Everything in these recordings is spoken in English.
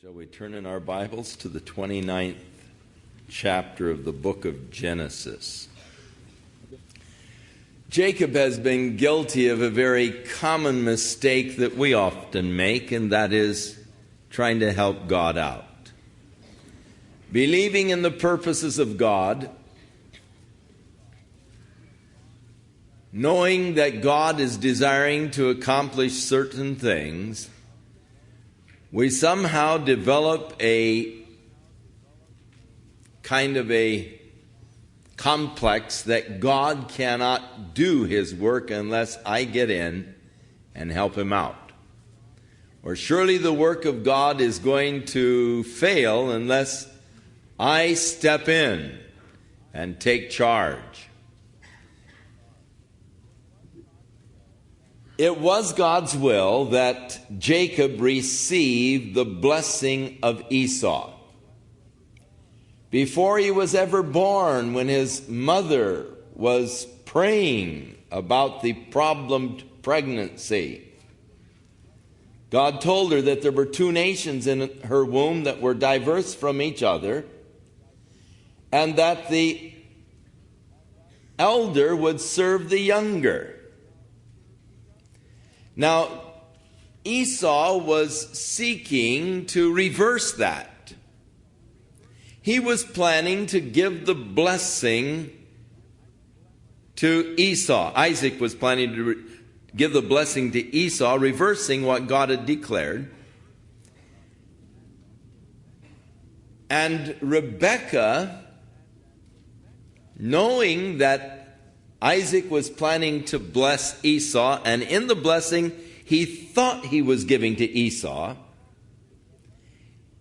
Shall we turn in our Bibles to the 29th chapter of the book of Genesis? Jacob has been guilty of a very common mistake that we often make, and that is trying to help God out. Believing in the purposes of God, knowing that God is desiring to accomplish certain things, we somehow develop a kind of a complex that God cannot do His work unless I get in and help Him out. Or surely the work of God is going to fail unless I step in and take charge. It was God's will that Jacob receive the blessing of Esau. Before he was ever born, when his mother was praying about the problemed pregnancy, God told her that there were two nations in her womb that were diverse from each other, and that the elder would serve the younger. Now, Esau was seeking to reverse that. He was planning to give the blessing to Esau. Isaac was planning to give the blessing to Esau, reversing what God had declared. And Rebekah, knowing that Isaac was planning to bless Esau, and in the blessing he thought he was giving to Esau,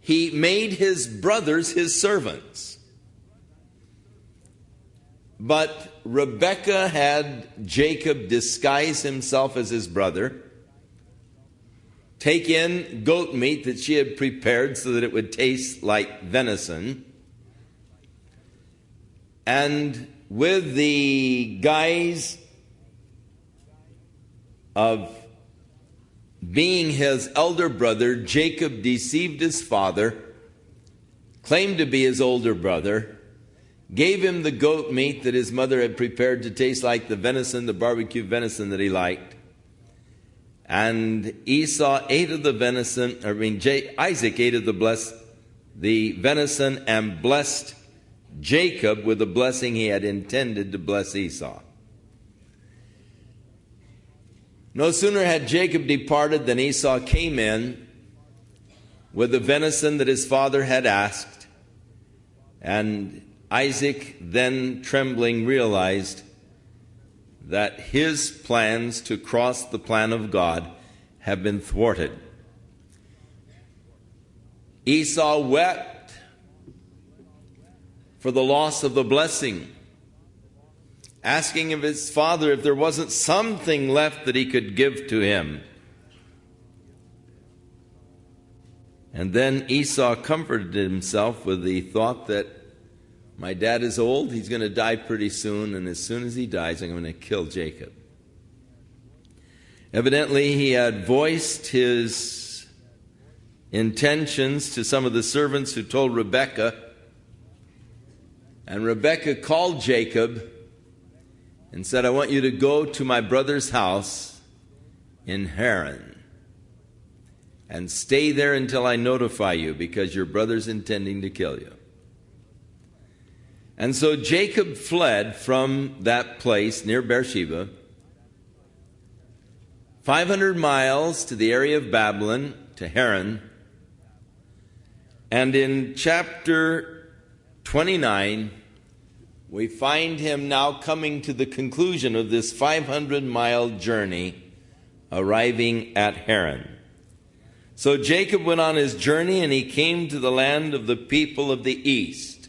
he made his brothers his servants. But Rebekah had Jacob disguise himself as his brother, take in goat meat that she had prepared so that it would taste like venison, and with the guise of being his elder brother, Jacob deceived his father, claimed to be his older brother, gave him the goat meat that his mother had prepared to taste like the venison, the barbecue venison that he liked. And Esau ate of the venison, Isaac ate of the venison and blessed Jacob with the blessing he had intended to bless Esau. No sooner had Jacob departed than Esau came in with the venison that his father had asked, and Isaac, then trembling, realized that his plans to cross the plan of God have been thwarted. Esau wept for the loss of the blessing, asking of his father if there wasn't something left that he could give to him. And then Esau comforted himself with the thought that my dad is old, he's going to die pretty soon, and as soon as he dies, I'm going to kill Jacob. Evidently, he had voiced his intentions to some of the servants who told Rebekah, and Rebekah called Jacob and said, I want you to go to my brother's house in Haran and stay there until I notify you, because your brother's intending to kill you. And so Jacob fled from that place near Beersheba, 500 miles to the area of Babylon, to Haran. And in chapter 29, we find him now coming to the conclusion of this 500-mile journey, arriving at Haran. So Jacob went on his journey, and he came to the land of the people of the east.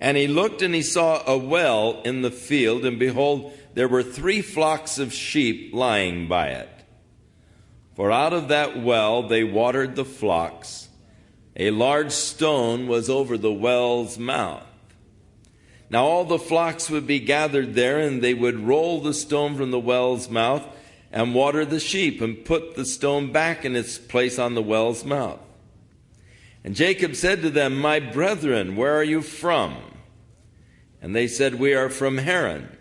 And he looked, and he saw a well in the field, and behold, there were 3 flocks of sheep lying by it. For out of that well they watered the flocks. A large stone was over the well's mouth. Now all the flocks would be gathered there, and they would roll the stone from the well's mouth and water the sheep, and put the stone back in its place on the well's mouth. And Jacob said to them, My brethren, where are you from? And they said, We are from Haran.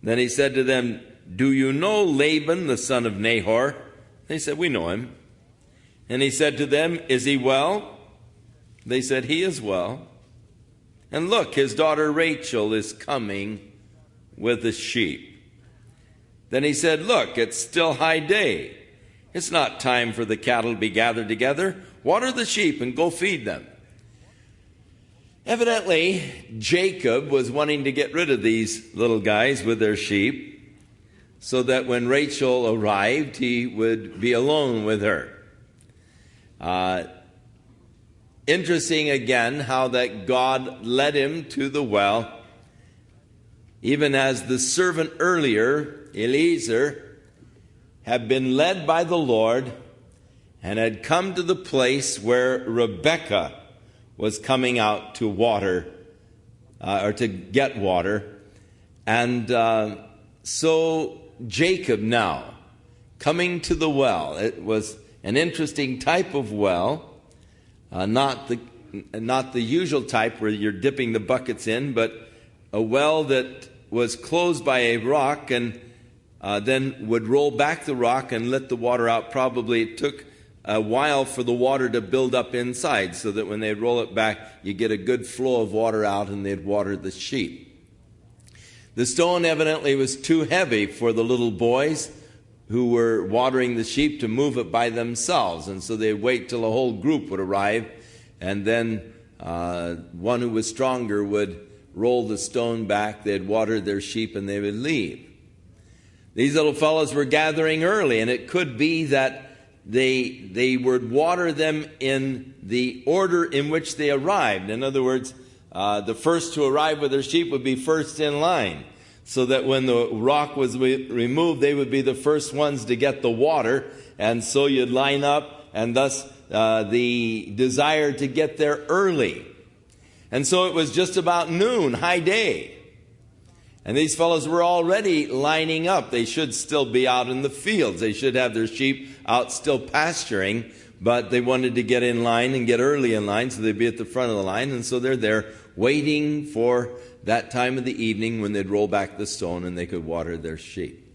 Then he said to them, Do you know Laban, the son of Nahor? They said, We know him. And he said to them, Is he well? They said, He is well. And look, his daughter Rachel is coming with the sheep. Then he said, Look, it's still high day. It's not time for the cattle to be gathered together. Water the sheep and go feed them. Evidently, Jacob was wanting to get rid of these little guys with their sheep so that when Rachel arrived, he would be alone with her. Interesting again how that God led him to the well, even as the servant earlier, Eliezer, had been led by the Lord and had come to the place where Rebekah was coming out to water, or to get water. And so Jacob now, coming to the well, it was an interesting type of well, not the usual type where you're dipping the buckets in, but a well that was closed by a rock and then would roll back the rock and let the water out. Probably it took a while for the water to build up inside so that when they roll it back, you get a good flow of water out and they'd water the sheep. The stone evidently was too heavy for the little boys who were watering the sheep to move it by themselves, and so they'd wait till a whole group would arrive, and then one who was stronger would roll the stone back, they'd water their sheep, and they would leave. These little fellows were gathering early, and it could be that they would water them in the order in which they arrived. In other words, the first to arrive with their sheep would be first in line, so that when the rock was removed, they would be the first ones to get the water, and so you'd line up, and thus the desire to get there early. And so it was just about noon, high day. And these fellows were already lining up. They should still be out in the fields. They should have their sheep out still pasturing, but they wanted to get in line and get early in line so they'd be at the front of the line. And so they're there waiting for that time of the evening when they'd roll back the stone and they could water their sheep.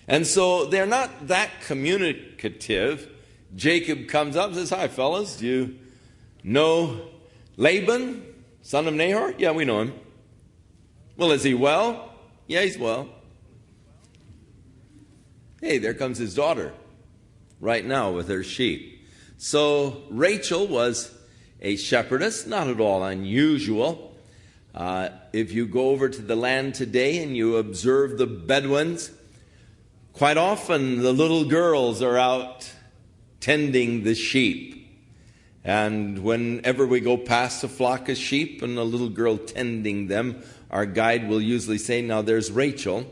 And so they're not that communicative. Jacob comes up and says, Hi, fellas, do you know Laban, son of Nahor? Yeah, we know him. Well, is he well? Yeah, he's well. Hey, there comes his daughter right now with her sheep. So Rachel was a shepherdess, not at all unusual. If you go over to the land today and you observe the Bedouins, quite often the little girls are out tending the sheep. And whenever we go past a flock of sheep and a little girl tending them, our guide will usually say, Now there's Rachel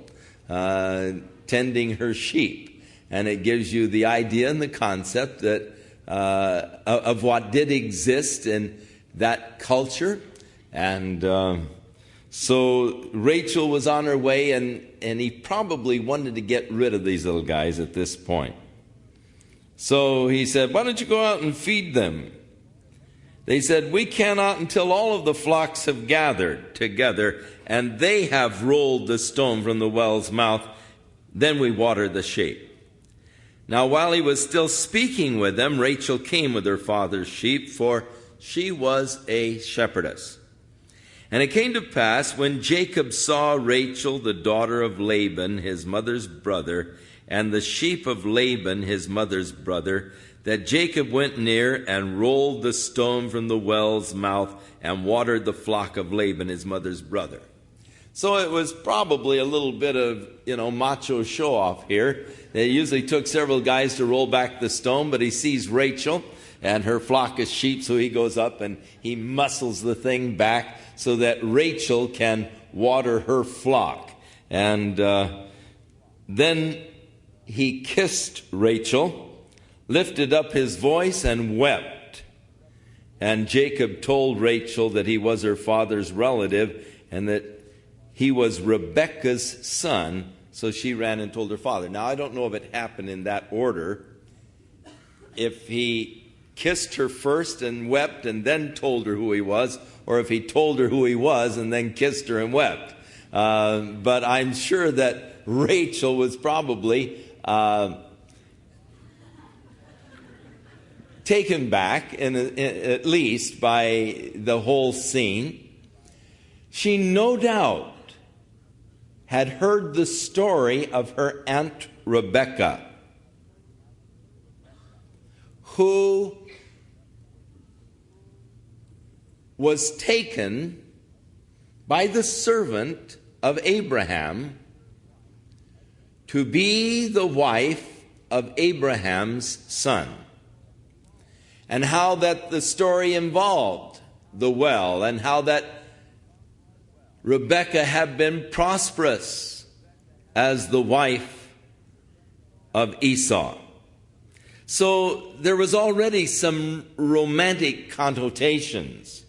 tending her sheep. And it gives you the idea and the concept that of what did exist in that culture. And so Rachel was on her way, and he probably wanted to get rid of these little guys at this point. So he said, Why don't you go out and feed them? They said, We cannot until all of the flocks have gathered together, and they have rolled the stone from the well's mouth. Then we water the sheep. Now while he was still speaking with them, Rachel came with her father's sheep, for she was a shepherdess. And it came to pass, when Jacob saw Rachel, the daughter of Laban, his mother's brother, and the sheep of Laban, his mother's brother, that Jacob went near and rolled the stone from the well's mouth and watered the flock of Laban, his mother's brother. So it was probably a little bit of, macho show-off here. They usually took several guys to roll back the stone, but he sees Rachel and her flock of sheep, so he goes up and he muscles the thing back so that Rachel can water her flock. And then he kissed Rachel, lifted up his voice, and wept. And Jacob told Rachel that he was her father's relative and that he was Rebekah's son So she ran and told her father. Now, I don't know if it happened in that order. If he kissed her first and wept and then told her who he was, or if he told her who he was and then kissed her and wept. But I'm sure that Rachel was probably taken back, at least, by the whole scene. She no doubt had heard the story of her Aunt Rebecca, who was taken by the servant of Abraham to be the wife of Abraham's son, and how that the story involved the well, and how that Rebecca had been prosperous as the wife of Esau. So there was already some romantic connotations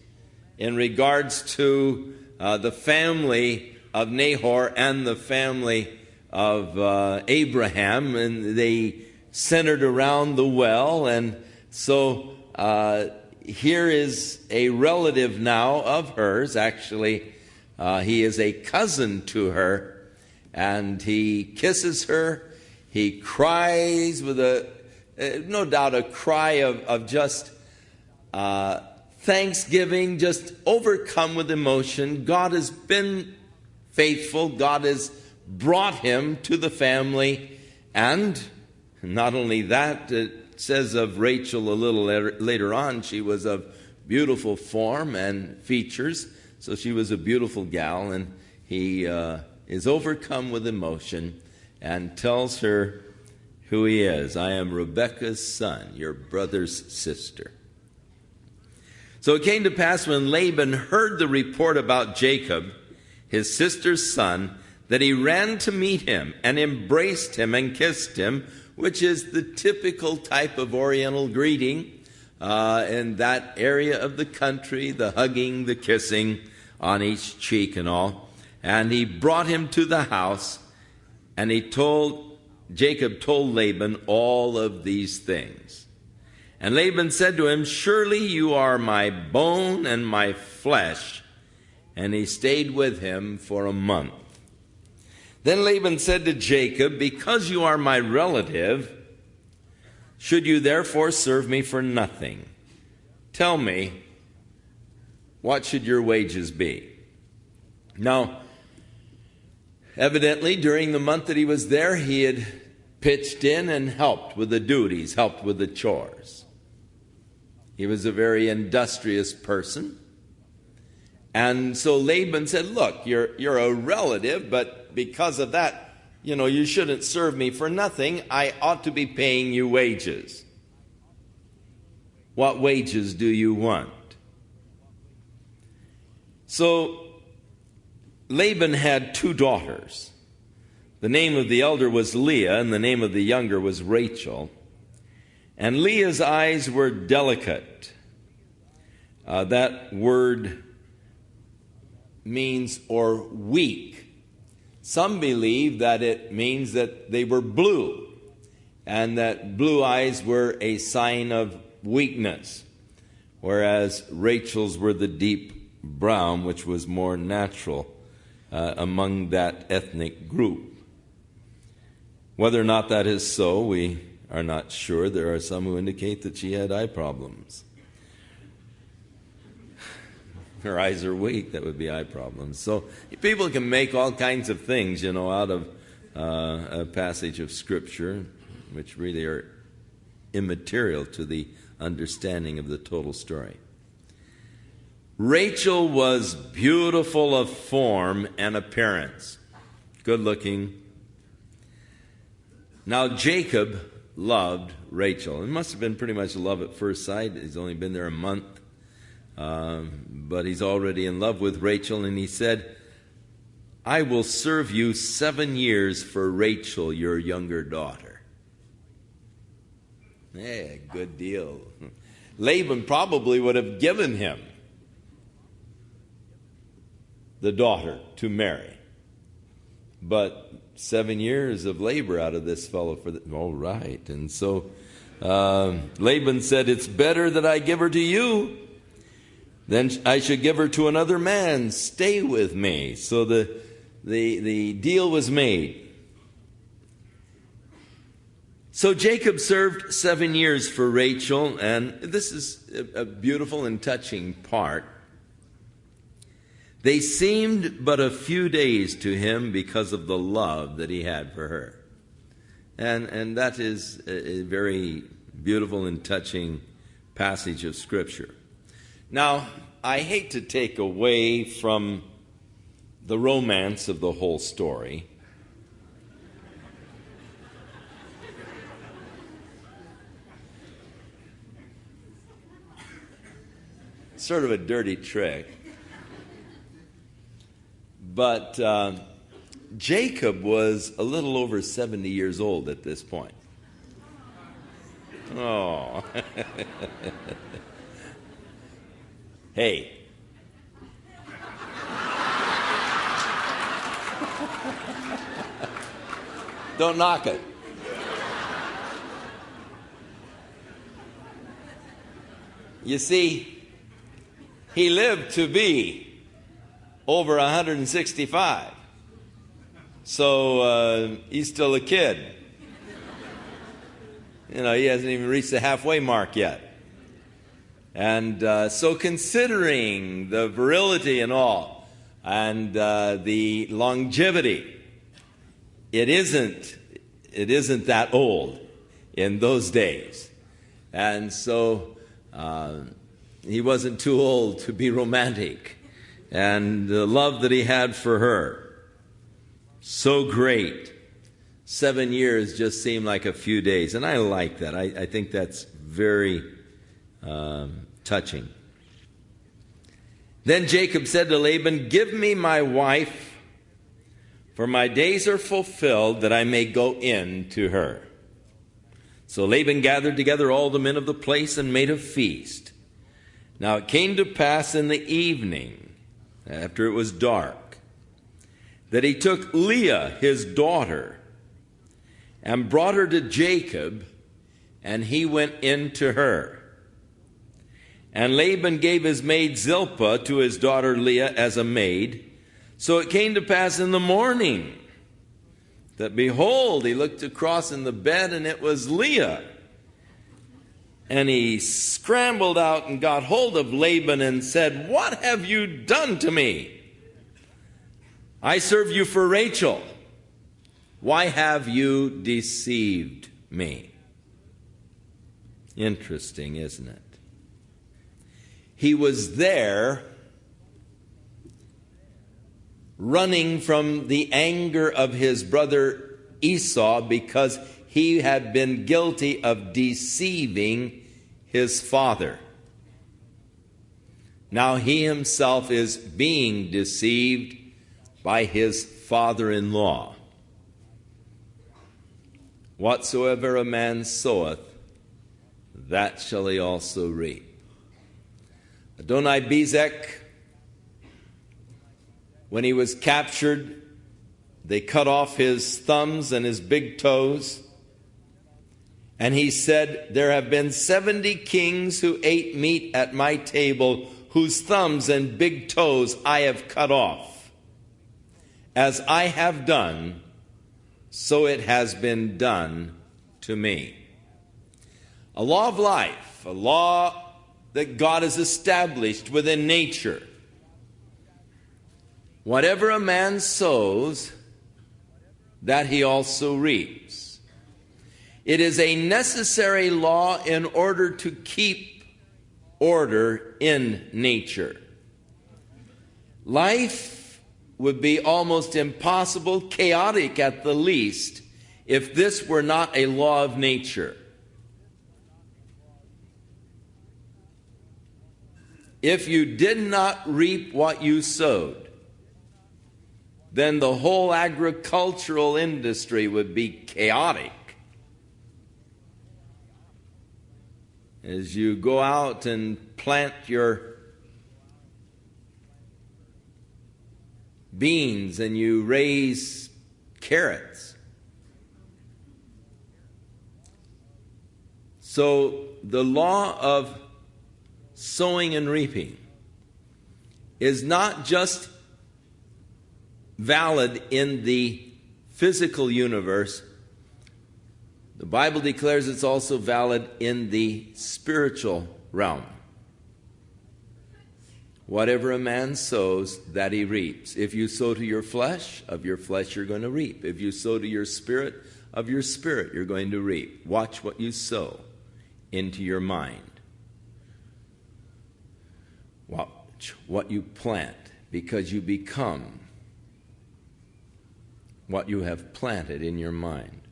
in regards to the family of Nahor and the family of Abraham, and they centered around the well. And so here is a relative now of hers. Actually, he is a cousin to her, and he kisses her. He cries with no doubt a cry of just thanksgiving, just overcome with emotion. God has been faithful. God has brought him to the family. And not only that, it says of Rachel a little later on, she was of beautiful form and features. So she was a beautiful gal, and he is overcome with emotion and tells her who he is. I am Rebekah's son, your brother's sister. So it came to pass when Laban heard the report about Jacob, his sister's son, that he ran to meet him and embraced him and kissed him, which is the typical type of Oriental greeting in that area of the country, the hugging, the kissing on each cheek and all. And he brought him to the house, and Jacob told Laban all of these things. And Laban said to him, surely you are my bone and my flesh. And he stayed with him for a month. Then Laban said to Jacob, because you are my relative, should you therefore serve me for nothing? Tell me, what should your wages be? Now, evidently, during the month that he was there, he had pitched in and helped with the duties, helped with the chores. He was a very industrious person. And so Laban said, look, you're a relative, but because of that, you shouldn't serve me for nothing. I ought to be paying you wages. What wages do you want? So Laban had 2 daughters. The name of the elder was Leah, and the name of the younger was Rachel. And Leah's eyes were delicate. That word means or weak. Some believe that it means that they were blue, and that blue eyes were a sign of weakness, whereas Rachel's were the deep brown, which was more natural among that ethnic group. Whether or not that is so, we are not sure. There are some who indicate that she had eye problems. Her eyes are weak, that would be eye problems. So people can make all kinds of things, out of a passage of Scripture, which really are immaterial to the understanding of the total story. Rachel was beautiful of form and appearance, good looking. Now Jacob loved Rachel. It must have been pretty much love at first sight. He's only been there a month. But he's already in love with Rachel, and he said, I will serve you 7 years for Rachel, your younger daughter. Hey, good deal. Laban probably would have given him the daughter to marry. But 7 years of labor out of this fellow for the, all right. And so Laban said, it's better that I give her to you than I should give her to another man. Stay with me. So the deal was made. So Jacob served 7 years for Rachel, and this is a beautiful and touching part. They seemed but a few days to him because of the love that he had for her. And that is a very beautiful and touching passage of Scripture. Now, I hate to take away from the romance of the whole story. Sort of a dirty trick. But Jacob was a little over 70 years old at this point. Oh. Hey. Don't knock it. You see, he lived to be over 165. So he's still a kid. You know, he hasn't even reached the halfway mark yet. And so considering the virility and all, and the longevity, it isn't that old in those days. And so he wasn't too old to be romantic. And the love that he had for her, so great. 7 years just seemed like a few days. And I like that. I think that's very touching. Then Jacob said to Laban, give me my wife, for my days are fulfilled, that I may go in to her. So Laban gathered together all the men of the place and made a feast. Now it came to pass in the evening, after it was dark, that he took Leah, his daughter, and brought her to Jacob, and he went in to her. And Laban gave his maid Zilpah to his daughter Leah as a maid. So it came to pass in the morning that, behold, he looked across in the bed, and it was Leah. And he scrambled out and got hold of Laban and said, what have you done to me? I serve you for Rachel. Why have you deceived me? Interesting, isn't it? He was there running from the anger of his brother Esau because he had been guilty of deceiving his father. Now he himself is being deceived by his father-in-law. Whatsoever a man soweth, that shall he also reap. Adoni-Bezek, when he was captured, they cut off his thumbs and his big toes. And he said, there have been 70 kings who ate meat at my table, whose thumbs and big toes I have cut off. As I have done, so it has been done to me. A law of life, a law that God has established within nature. Whatever a man sows, that he also reaps. It is a necessary law in order to keep order in nature. Life would be almost impossible, chaotic at the least, if this were not a law of nature. If you did not reap what you sowed, then the whole agricultural industry would be chaotic. As you go out and plant your beans and you raise carrots. So the law of sowing and reaping is not just valid in the physical universe. The Bible declares it's also valid in the spiritual realm. Whatever a man sows, that he reaps. If you sow to your flesh, of your flesh you're going to reap. If you sow to your spirit, of your spirit you're going to reap. Watch what you sow into your mind. Watch what you plant, because you become what you have planted in your mind.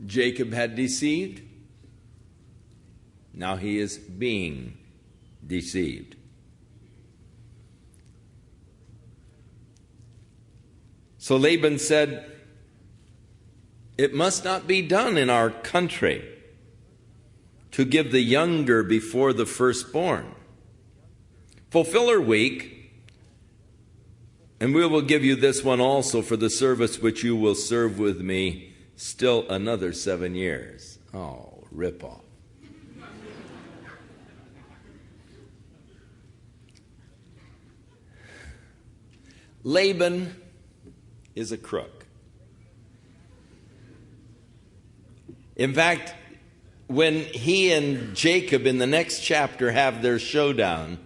Jacob had deceived. Now he is being deceived. So Laban said, "It must not be done in our country to give the younger before the firstborn. Fulfill her week, and we will give you this one also for the service which you will serve with me still another 7 years." Oh, rip off. Laban is a crook. In fact, when he and Jacob in the next chapter have their showdown,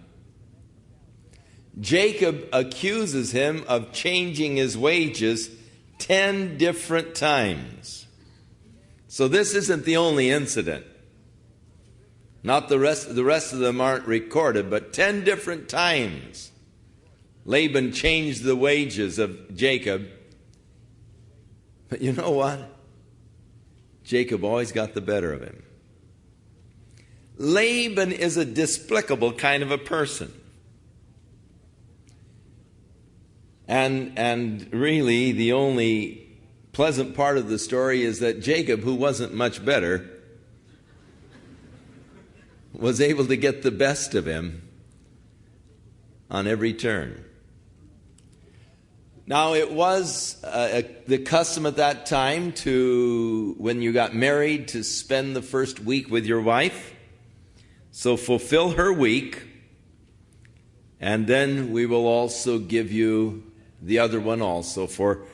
Jacob accuses him of changing his wages 10 different times. So this isn't the only incident. Not the rest of them aren't recorded, but 10 different times Laban changed the wages of Jacob. But you know what? Jacob always got the better of him. Laban is a despicable kind of a person. And really, the only pleasant part of the story is that Jacob, who wasn't much better, was able to get the best of him on every turn. Now, it was the custom at that time to, when you got married, to spend the first week with your wife. So fulfill her week, and then we will also give you the other one also for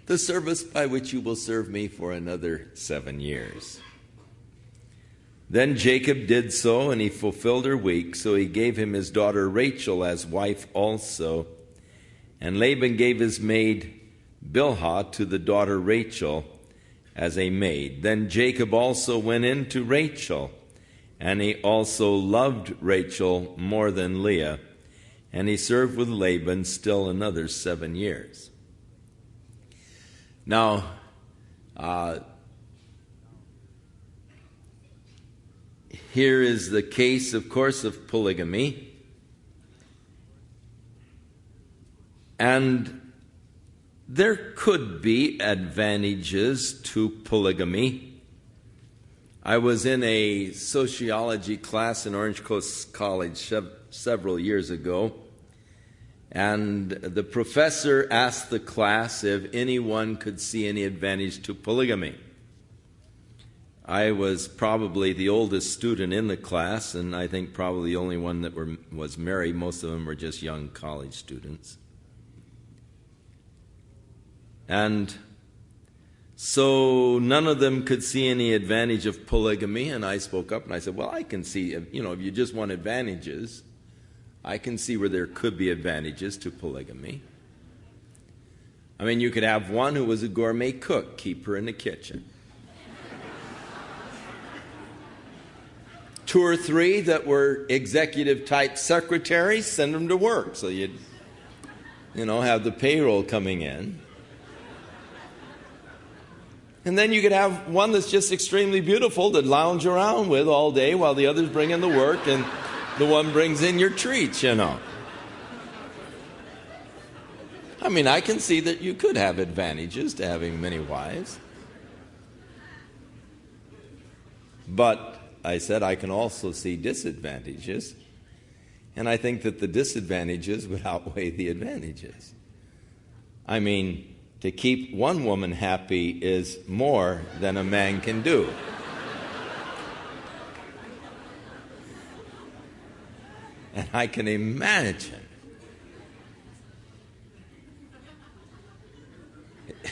the service by which you will serve me for another 7 years. Then Jacob did so, and he fulfilled her week, so he gave him his daughter Rachel as wife also. And Laban gave his maid Bilhah to the daughter Rachel as a maid. Then Jacob also went in to Rachel, and he also loved Rachel more than Leah, and he served with Laban still another 7 years. Now, here is the case, of course, of polygamy. And there could be advantages to polygamy. I was in a sociology class in Orange Coast College several years ago, and the professor asked the class if anyone could see any advantage to polygamy. I was probably the oldest student in the class, and I think probably the only one that was married. Most of them were just young college students. And so none of them could see any advantage of polygamy, and I spoke up and I said, well, I can see, if you just want advantages, I can see where there could be advantages to polygamy. I mean, you could have one who was a gourmet cook, keep her in the kitchen. 2 or 3 that were executive-type secretaries, send them to work so you'd, have the payroll coming in. And then you could have one that's just extremely beautiful to lounge around with all day while the others bring in the work and the one brings in your treats, I mean, I can see that you could have advantages to having many wives. But I said I can also see disadvantages. And I think that the disadvantages would outweigh the advantages. I mean, to keep one woman happy is more than a man can do. And I can imagine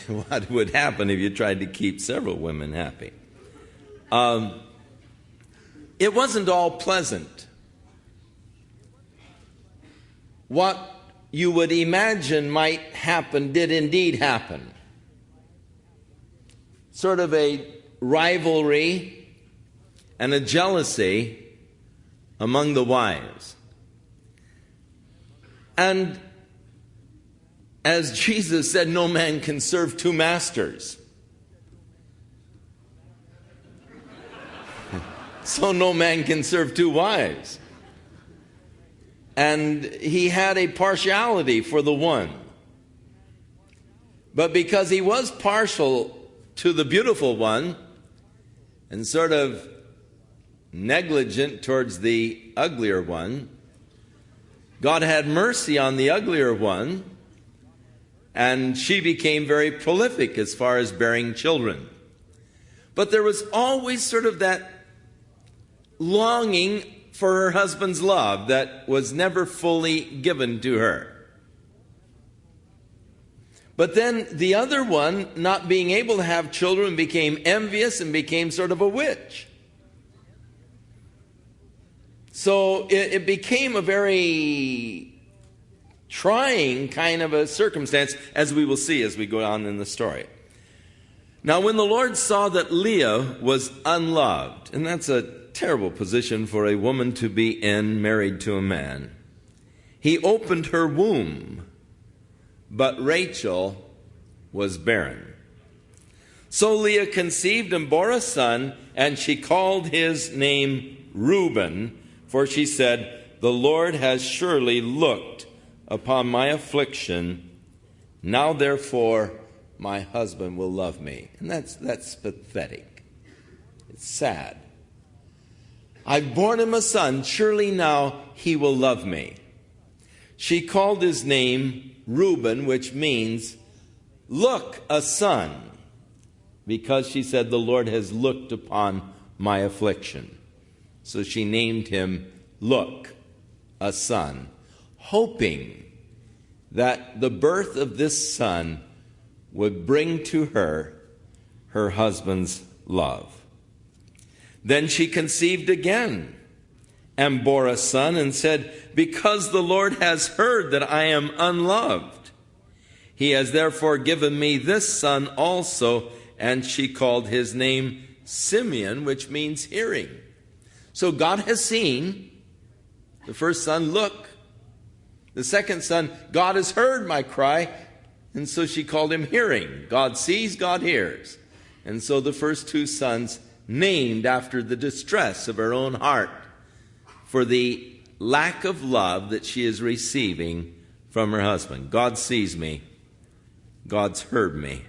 what would happen if you tried to keep several women happy. It wasn't all pleasant. What you would imagine might happen did indeed happen. Sort of a rivalry and a jealousy among the wives. And as Jesus said, no man can serve two masters. So no man can serve two wives. And he had a partiality for the one. But because he was partial to the beautiful one and sort of negligent towards the uglier one, God had mercy on the uglier one, and she became very prolific as far as bearing children. But there was always sort of that longing for her husband's love that was never fully given to her. But then the other one, not being able to have children, became envious and became sort of a witch. So it became a very trying kind of a circumstance, as we will see as we go on in the story. Now, when the Lord saw that Leah was unloved, and that's a terrible position for a woman to be in, married to a man, he opened her womb, but Rachel was barren. So Leah conceived and bore a son, and she called his name Reuben, for she said, "The Lord has surely looked upon my affliction. Now therefore my husband will love me." And that's pathetic. It's sad. "I've borne him a son, surely now he will love me." She called his name Reuben, which means, "Look, a son," because she said, "The Lord has looked upon my affliction." So she named him Look, a son, hoping that the birth of this son would bring to her her husband's love. Then she conceived again and bore a son and said, "Because the Lord has heard that I am unloved, he has therefore given me this son also." And she called his name Simeon, which means hearing. So God has seen. The first son, look. The second son, God has heard my cry. And so she called him hearing. God sees, God hears. And so the first two sons, named after the distress of her own heart for the lack of love that she is receiving from her husband. God sees me. God's heard me.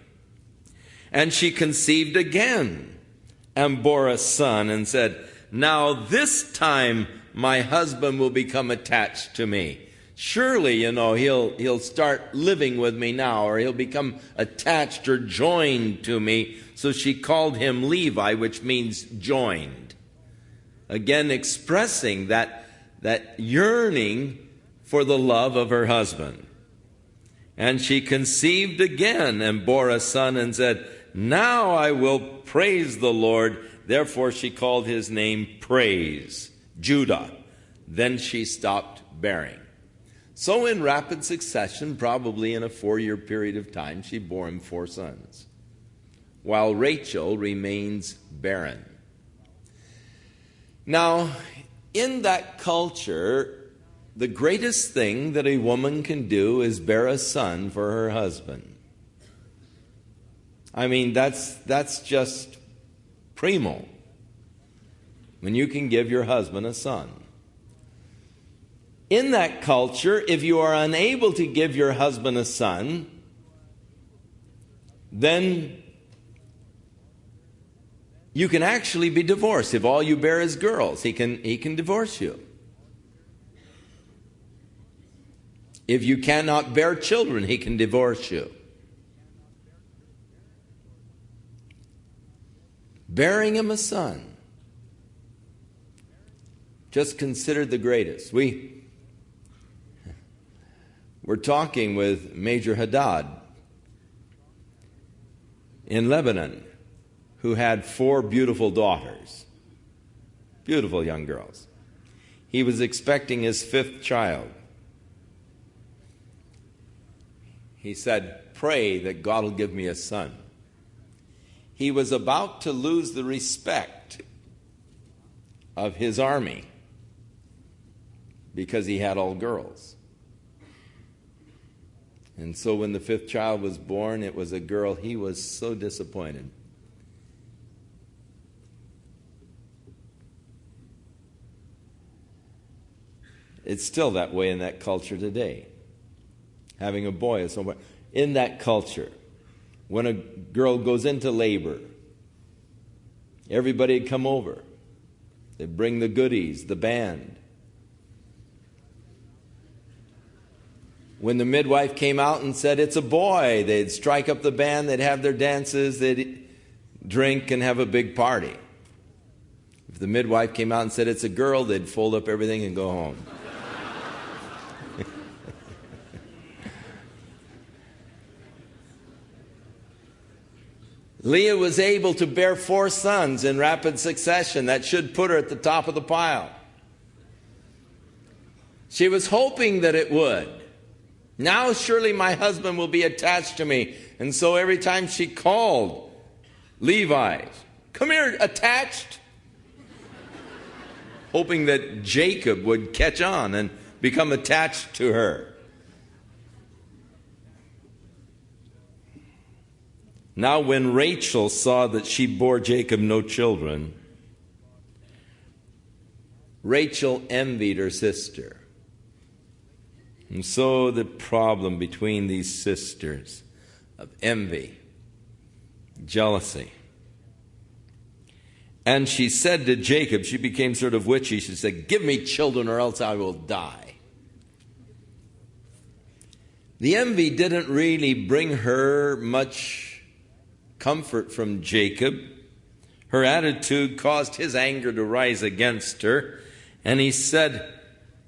And she conceived again and bore a son and said, "Now this time my husband will become attached to me. Surely, he'll start living with me now, or he'll become attached or joined to me." So she called him Levi, which means joined. Again, expressing that yearning for the love of her husband. And she conceived again and bore a son and said, "Now I will praise the Lord." Therefore she called his name Praise, Judah. Then she stopped bearing. So in rapid succession, probably in a 4-year period of time, she bore him 4 sons, while Rachel remains barren. Now, in that culture, the greatest thing that a woman can do is bear a son for her husband. I mean, that's just primo, when you can give your husband a son. In that culture, if you are unable to give your husband a son, then you can actually be divorced. If all you bear is girls, he can divorce you. If you cannot bear children, he can divorce you. Bearing him a son, just considered the greatest. We're talking with Major Haddad in Lebanon, who had 4 beautiful daughters, beautiful young girls. He was expecting his 5th child. He said, "Pray that God will give me a son." He was about to lose the respect of his army because he had all girls. And so when the 5th child was born, it was a girl. He was so disappointed. It's still that way in that culture today. Having a boy is so. In that culture, when a girl goes into labor, everybody would come over. They'd bring the goodies, the band. When the midwife came out and said, "It's a boy," they'd strike up the band, they'd have their dances, they'd drink and have a big party. If the midwife came out and said, "It's a girl," they'd fold up everything and go home. Leah was able to bear 4 sons in rapid succession. That should put her at the top of the pile. She was hoping that it would. Now surely my husband will be attached to me. And so every time she called Levi, "Come here, attached," hoping that Jacob would catch on and become attached to her. Now when Rachel saw that she bore Jacob no children, Rachel envied her sister. And so the problem between these sisters of envy, jealousy. And she said to Jacob, she became sort of witchy, she said, "Give me children or else I will die." The envy didn't really bring her much comfort from Jacob. Her attitude caused his anger to rise against her. And he said,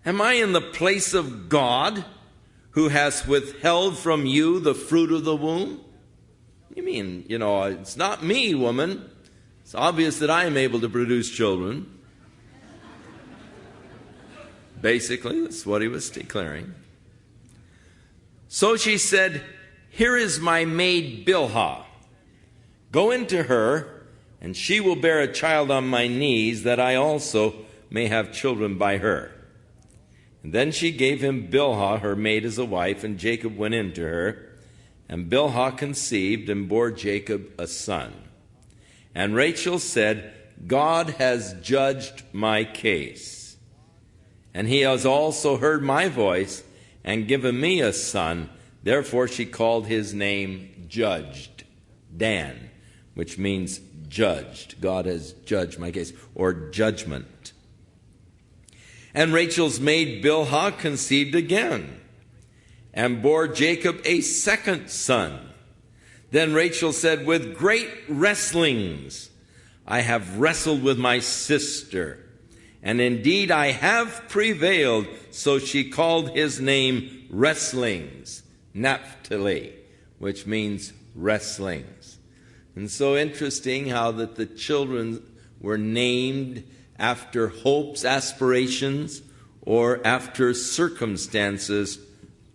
"Am I in the place of God who has withheld from you the fruit of the womb?" You mean, it's not me, woman. It's obvious that I am able to produce children. Basically, that's what he was declaring. So she said, "Here is my maid Bilhah. Go into her, and she will bear a child on my knees, that I also may have children by her." And then she gave him Bilhah, her maid, as a wife, and Jacob went into her. And Bilhah conceived and bore Jacob a son. And Rachel said, "God has judged my case, and he has also heard my voice and given me a son." Therefore she called his name Judged, Dan, which means judged. God has judged my case, or judgment. And Rachel's maid Bilhah conceived again and bore Jacob a second son. Then Rachel said, "With great wrestlings I have wrestled with my sister, and indeed I have prevailed." So she called his name Wrestlings, Naphtali, which means wrestlings. And so interesting how that the children were named after hopes, aspirations, or after circumstances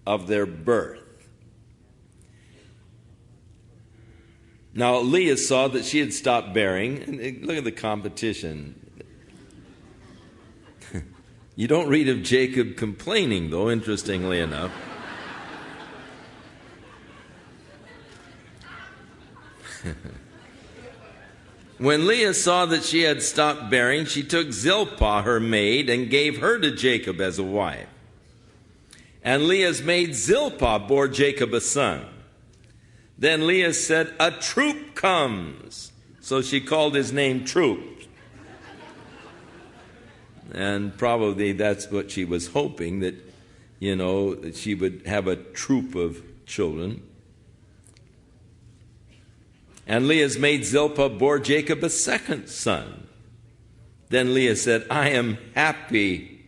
of their birth. Now Leah saw that she had stopped bearing, and look at the competition. You don't read of Jacob complaining, though, interestingly enough. When Leah saw that she had stopped bearing, she took Zilpah, her maid, and gave her to Jacob as a wife. And Leah's maid Zilpah bore Jacob a son. Then Leah said, "A troop comes." So she called his name Troop. And probably that's what she was hoping, that she would have a troop of children. And Leah's maid Zilpah bore Jacob a second son. Then Leah said, I am happy,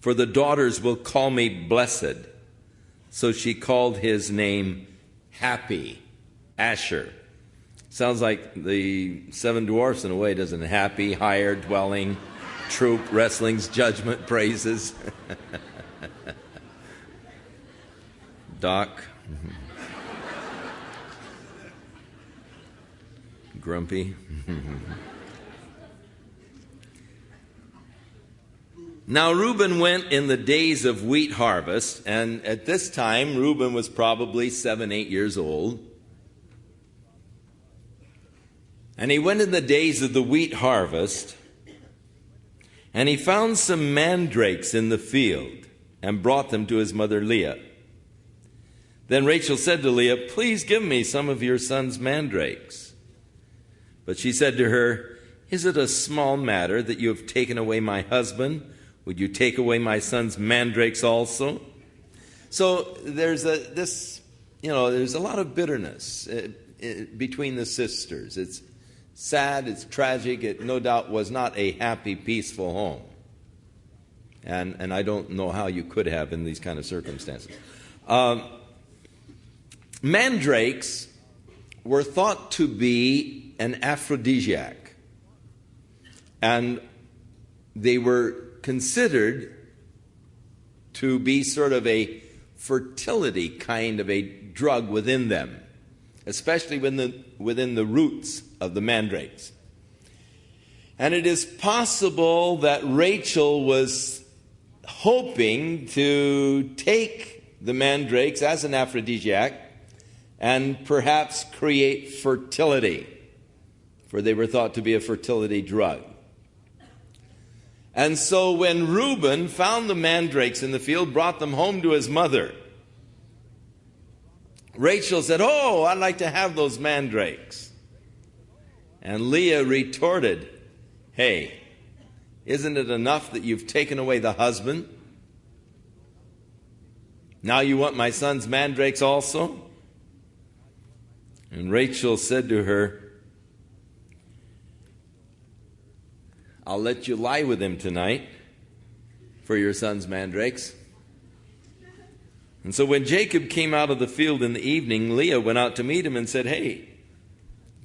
for the daughters will call me blessed. So she called his name Happy, Asher. Sounds like the seven dwarfs in a way, doesn't it? Happy, higher, dwelling, troop, wrestling's judgment, praises. Doc. Grumpy. Now Reuben went in the days of wheat harvest, and at this time Reuben was probably 7-8 years old. And he went in the days of the wheat harvest, and he found some mandrakes in the field and brought them to his mother Leah. Then Rachel said to Leah, please give me some of your son's mandrakes. But she said to her, is it a small matter that you have taken away my husband? Would you take away my son's mandrakes also? So there's a lot of bitterness between the sisters. It's sad, it's tragic. It no doubt was not a happy, peaceful home. And I don't know how you could have in these kind of circumstances. Mandrakes were thought to be an aphrodisiac, and they were considered to be sort of a fertility kind of a drug within them, especially within the roots of the mandrakes. And it is possible that Rachel was hoping to take the mandrakes as an aphrodisiac and perhaps create fertility, for they were thought to be a fertility drug. And so when Reuben found the mandrakes in the field, brought them home to his mother, Rachel said, oh, I'd like to have those mandrakes. And Leah retorted, hey, isn't it enough that you've taken away the husband? Now you want my son's mandrakes also? And Rachel said to her, I'll let you lie with him tonight for your son's mandrakes. And so when Jacob came out of the field in the evening, Leah went out to meet him and said, hey,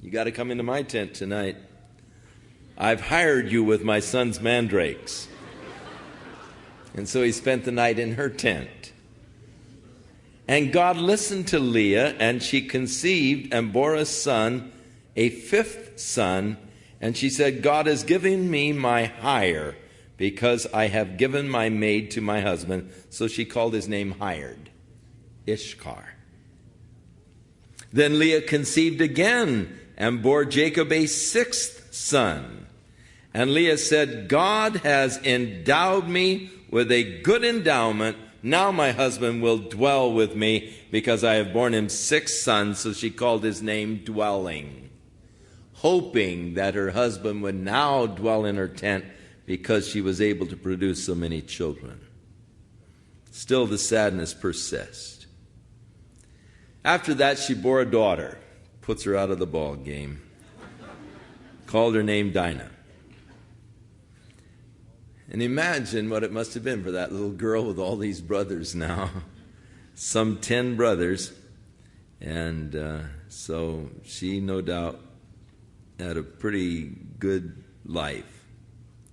you got to come into my tent tonight. I've hired you with my son's mandrakes. And so he spent the night in her tent. And God listened to Leah, and she conceived and bore a son, a fifth son. And she said, God has given me my hire, because I have given my maid to my husband. So she called his name Hired, Ishkar. Then Leah conceived again and bore Jacob a sixth son. And Leah said, God has endowed me with a good endowment. Now my husband will dwell with me, because I have borne him 6 sons. So she called his name Dwelling, hoping that her husband would now dwell in her tent because she was able to produce so many children. Still, the sadness persists. After that, she bore a daughter, puts her out of the ball game, called her name Dinah. And imagine what it must have been for that little girl with all these brothers now, some 10 brothers. And so she no doubt had a pretty good life.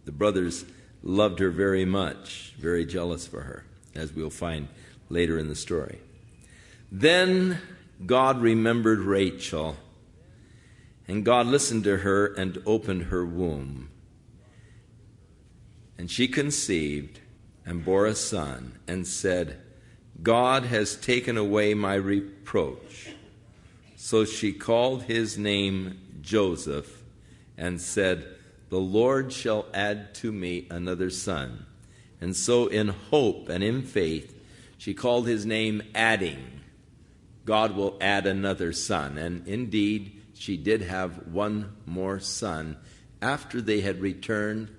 The brothers loved her very much, very jealous for her, as we'll find later in the story. Then God remembered Rachel, and God listened to her and opened her womb. And she conceived and bore a son, and said, God has taken away my reproach. So she called his name Joseph, and said, the Lord shall add to me another son. And so in hope and in faith, she called his name Adding. God will add another son. And indeed, she did have one more son after they had returned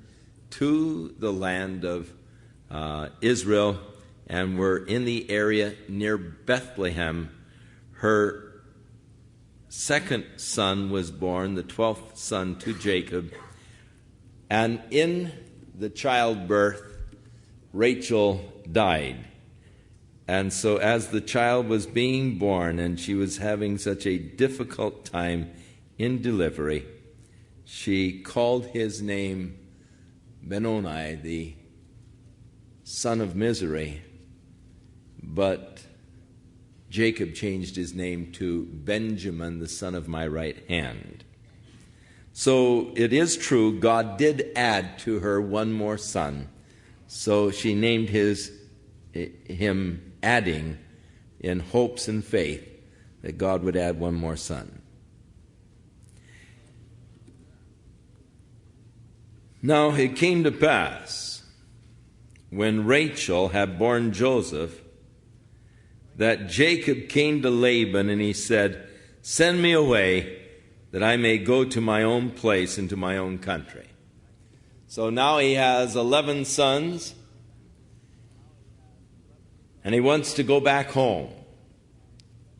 to the land of Israel and were in the area near Bethlehem. Her second son was born, the 12th son to Jacob. And in the childbirth, Rachel died. And so as the child was being born and she was having such a difficult time in delivery, she called his name Benoni, the son of misery. But Jacob changed his name to Benjamin, the son of my right hand. So it is true, God did add to her one more son. So she named him adding, in hopes and faith that God would add one more son. Now it came to pass, when Rachel had borne Joseph, that Jacob came to Laban and he said, "Send me away, that I may go to my own place and to my own country." So now he has 11 sons, and he wants to go back home.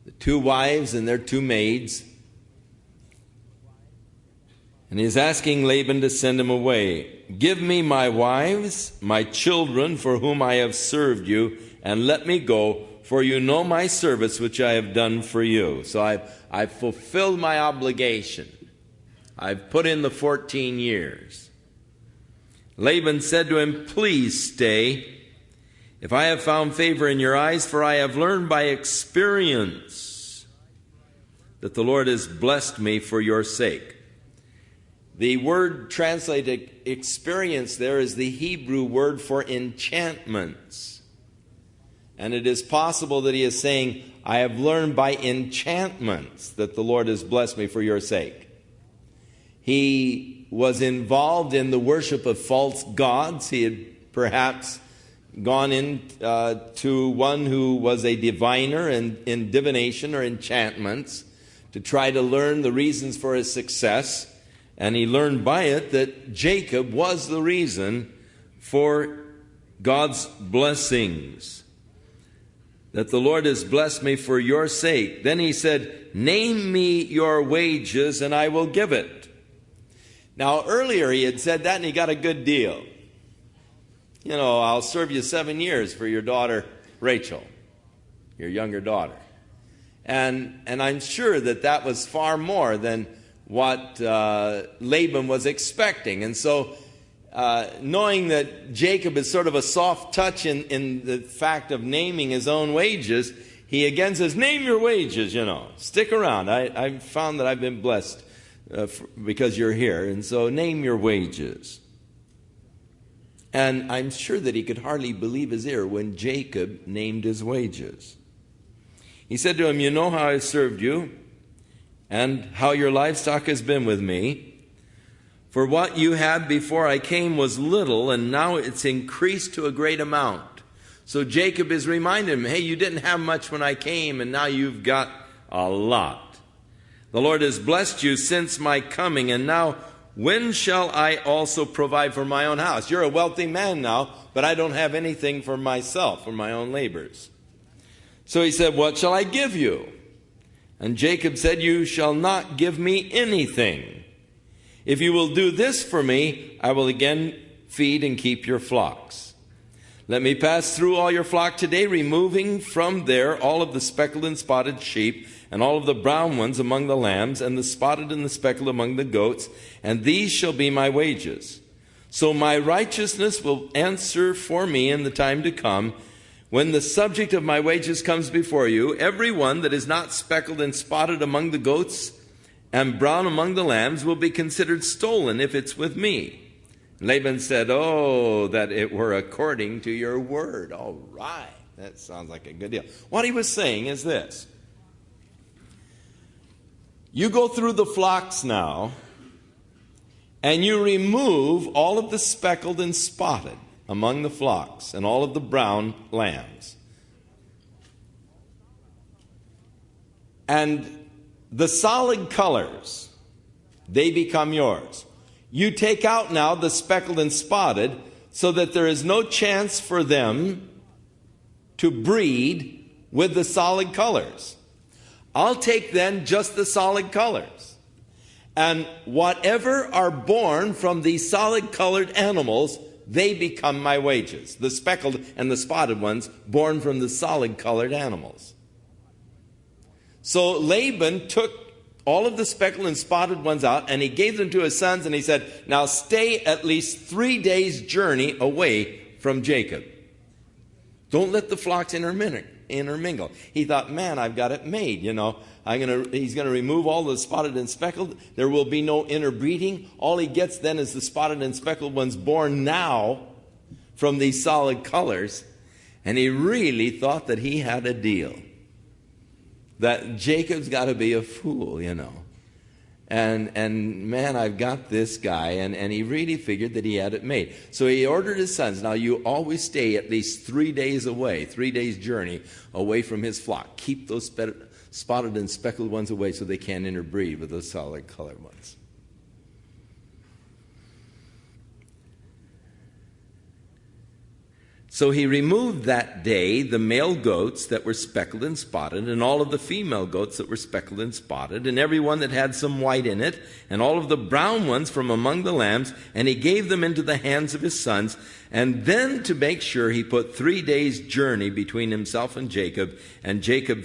The 2 wives and their 2 maids. And he's asking Laban to send him away. "Give me my wives, my children, for whom I have served you, and let me go, for you know my service which I have done for you." So I've fulfilled my obligation. I've put in the 14 years. Laban said to him, "Please stay, if I have found favor in your eyes, for I have learned by experience that the Lord has blessed me for your sake." The word translated experience there is the Hebrew word for enchantments. And it is possible that he is saying, "I have learned by enchantments that the Lord has blessed me for your sake." He was involved in the worship of false gods. He had perhaps gone in to one who was a diviner in divination or enchantments to try to learn the reasons for his success. And he learned by it that Jacob was the reason for God's blessings. That the Lord has blessed me for your sake. Then he said, "Name me your wages and I will give it." Now earlier he had said that and he got a good deal. You know, "I'll serve you 7 years for your daughter Rachel, your younger daughter." And I'm sure that was far more than what Laban was expecting. And so knowing that Jacob is sort of a soft touch in the fact of naming his own wages, he again says, "Name your wages, stick around. I've found that I've been blessed because you're here, and so name your wages." And I'm sure that he could hardly believe his ear when Jacob named his wages. He said to him, "You know how I've served you, and how your livestock has been with me. For what you had before I came was little, and now it's increased to a great amount." So Jacob is reminding him, "Hey, you didn't have much when I came, and now you've got a lot. The Lord has blessed you since my coming, and now when shall I also provide for my own house?" You're a wealthy man now, but I don't have anything for myself, for my own labors. So he said, "What shall I give you?" And Jacob said, "You shall not give me anything. If you will do this for me, I will again feed and keep your flocks. Let me pass through all your flock today, removing from there all of the speckled and spotted sheep, and all of the brown ones among the lambs, and the spotted and the speckled among the goats, and these shall be my wages. So my righteousness will answer for me in the time to come, when the subject of my wages comes before you. Every one that is not speckled and spotted among the goats and brown among the lambs will be considered stolen if it's with me." Laban said, "Oh, that it were according to your word." All right, that sounds like a good deal. What he was saying is this: you go through the flocks now, and you remove all of the speckled and spotted among the flocks and all of the brown lambs. And the solid colors, they become yours. You take out now the speckled and spotted, so that there is no chance for them to breed with the solid colors. I'll take then just the solid colors. And whatever are born from these solid colored animals, they become my wages. The speckled and the spotted ones born from the solid colored animals. So Laban took all of the speckled and spotted ones out, and he gave them to his sons, and he said, now stay at least 3 days' journey away from Jacob. Don't let the flocks intermingle. He thought, man, I've got it made, you know. He's going to remove all the spotted and speckled. There will be no interbreeding. All he gets then is the spotted and speckled ones born now from these solid colors. And he really thought that he had a deal. That Jacob's got to be a fool, you know. And man, I've got this guy. And he really figured that he had it made. So he ordered his sons, now you always stay at least 3 days away, 3 days' journey away from his flock. Keep those spotted and speckled ones away so they can't interbreed with those solid colored ones. So he removed that day the male goats that were speckled and spotted, and all of the female goats that were speckled and spotted, and every one that had some white in it, and all of the brown ones from among the lambs, and he gave them into the hands of his sons. And then, to make sure, he put 3 days' journey between himself and Jacob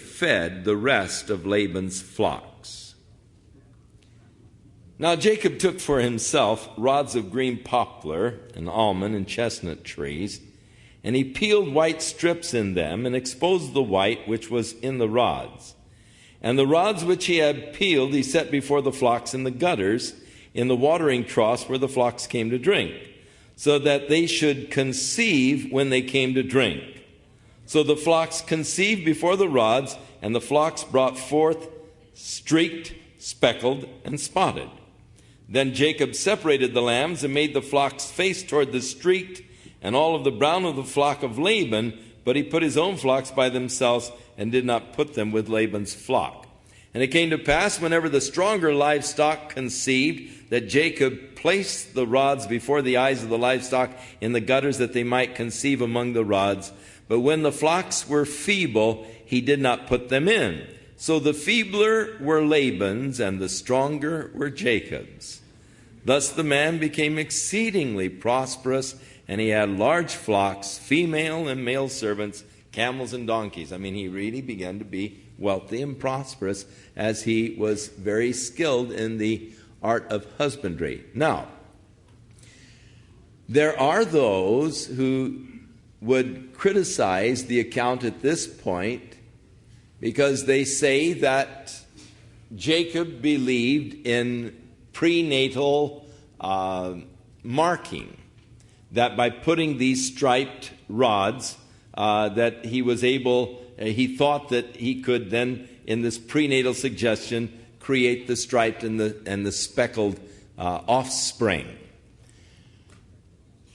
fed the rest of Laban's flocks. Now Jacob took for himself rods of green poplar and almond and chestnut trees, and he peeled white strips in them and exposed the white which was in the rods. And the rods which he had peeled he set before the flocks in the gutters, in the watering troughs where the flocks came to drink, so that they should conceive when they came to drink. So the flocks conceived before the rods, and the flocks brought forth streaked, speckled, and spotted. Then Jacob separated the lambs and made the flocks face toward the streaked, and all of the brown of the flock of Laban, but he put his own flocks by themselves and did not put them with Laban's flock. And it came to pass, whenever the stronger livestock conceived, that Jacob placed the rods before the eyes of the livestock in the gutters, that they might conceive among the rods. But when the flocks were feeble, he did not put them in. So the feebler were Laban's, and the stronger were Jacob's. Thus the man became exceedingly prosperous, and he had large flocks, female and male servants, camels and donkeys. I mean, he really began to be wealthy and prosperous as he was very skilled in the art of husbandry. Now, there are those who would criticize the account at this point because they say that Jacob believed in prenatal marking, that by putting these striped rods, that he was able, he thought that he could then, in this prenatal suggestion, create the striped and the speckled offspring.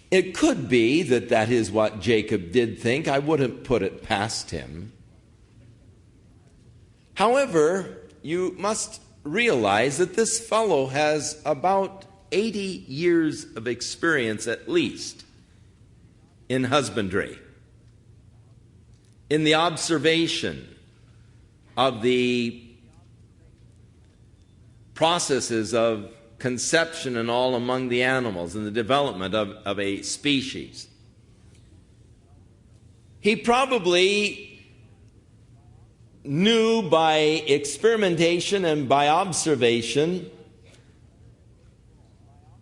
It could be that that is what Jacob did think. I wouldn't put it past him. However, you must realize that this fellow has about 80 years of experience at least in husbandry, in the observation of the processes of conception and all among the animals and the development of a species. He probably knew by experimentation and by observation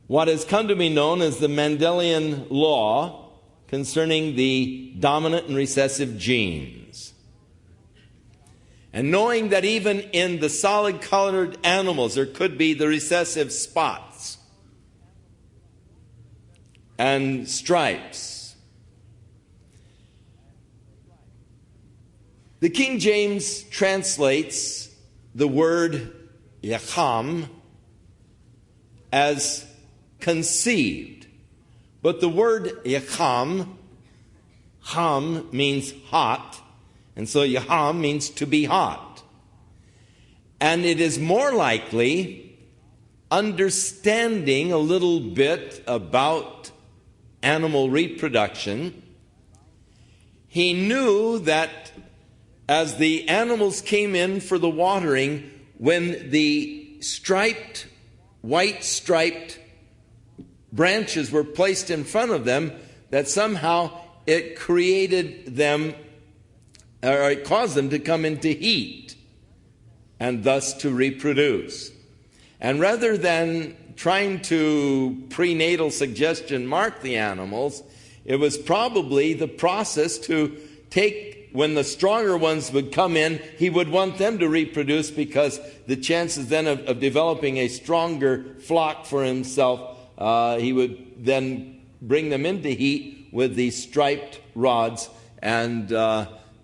what has come to be known as the Mendelian law concerning the dominant and recessive genes. And knowing that even in the solid colored animals there could be the recessive spots and stripes. The King James translates the word yacham as conceived. But the word yacham, ham means hot, and so yacham means to be hot. And it is more likely understanding a little bit about animal reproduction, he knew that as the animals came in for the watering, when the white striped branches were placed in front of them, that somehow it created them, or it caused them to come into heat, and thus to reproduce. And rather than trying to prenatal suggestion mark the animals, it was probably the process to take, when the stronger ones would come in, he would want them to reproduce, because the chances then of developing a stronger flock for himself, he would then bring them into heat with these striped rods. And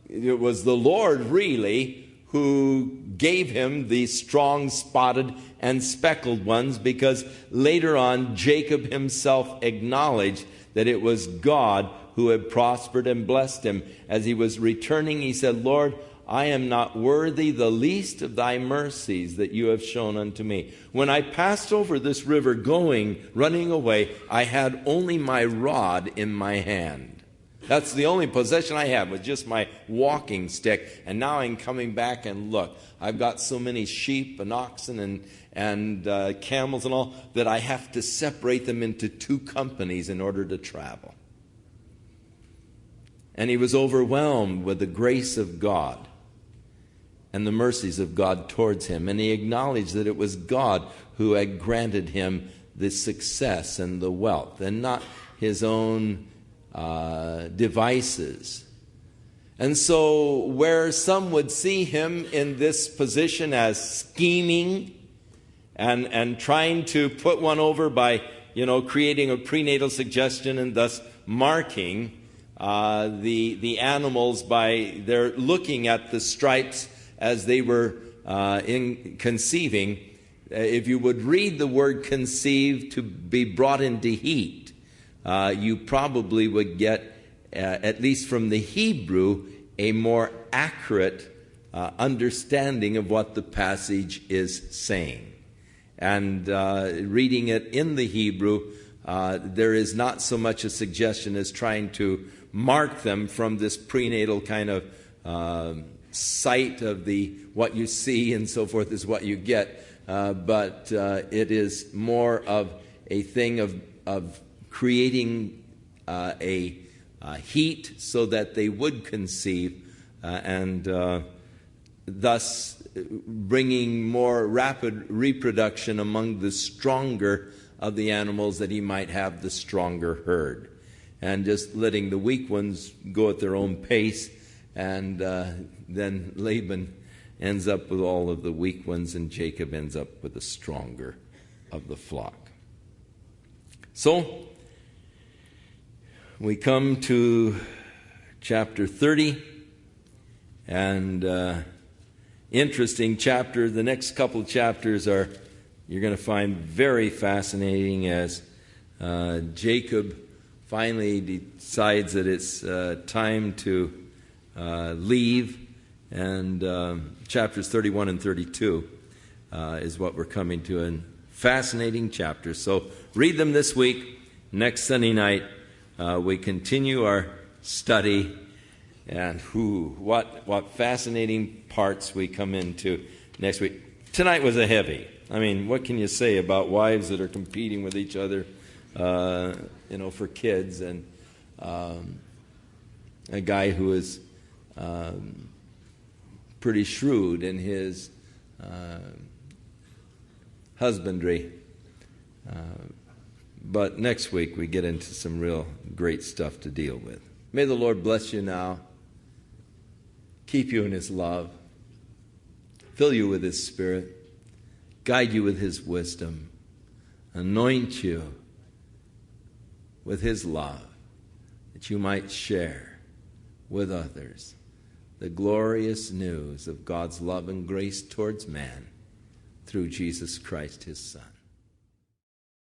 it was the Lord really who gave him these strong spotted and speckled ones, because later on Jacob himself acknowledged that it was God who had prospered and blessed him. As he was returning, he said, Lord, I am not worthy the least of thy mercies that you have shown unto me. When I passed over this river running away, I had only my rod in my hand. That's the only possession I had, was just my walking stick. And now I'm coming back, and look, I've got so many sheep and oxen and camels and all that I have to separate them into two companies in order to travel. And he was overwhelmed with the grace of God and the mercies of God towards him. And he acknowledged that it was God who had granted him the success and the wealth, and not his own devices. And so where some would see him in this position as scheming and trying to put one over by, creating a prenatal suggestion and thus marking the animals by their looking at the stripes as they were in conceiving, if you would read the word conceive to be brought into heat, you probably would get, at least from the Hebrew, a more accurate understanding of what the passage is saying. And reading it in the Hebrew, there is not so much a suggestion as trying to mark them from this prenatal kind of sight of what you see and so forth is what you get. But it is more of a thing of creating a heat so that they would conceive, and thus bringing more rapid reproduction among the stronger of the animals, that he might have the stronger herd, and just letting the weak ones go at their own pace. And then Laban ends up with all of the weak ones, and Jacob ends up with the stronger of the flock. So we come to chapter 30, and interesting chapter. The next couple chapters you're going to find very fascinating, as Jacob finally decides that it's time to leave, and chapters 31 and 32 is what we're coming to, and fascinating chapters. So read them this week. Next Sunday night, we continue our study, and what fascinating parts we come into next week. Tonight was a heavy. I mean, what can you say about wives that are competing with each other, for kids, and a guy who is pretty shrewd in his husbandry. But next week we get into some real great stuff to deal with. May the Lord bless you now, keep you in his love, fill you with his Spirit, guide you with his wisdom, anoint you with his love, that you might share with others the glorious news of God's love and grace towards man through Jesus Christ, his Son.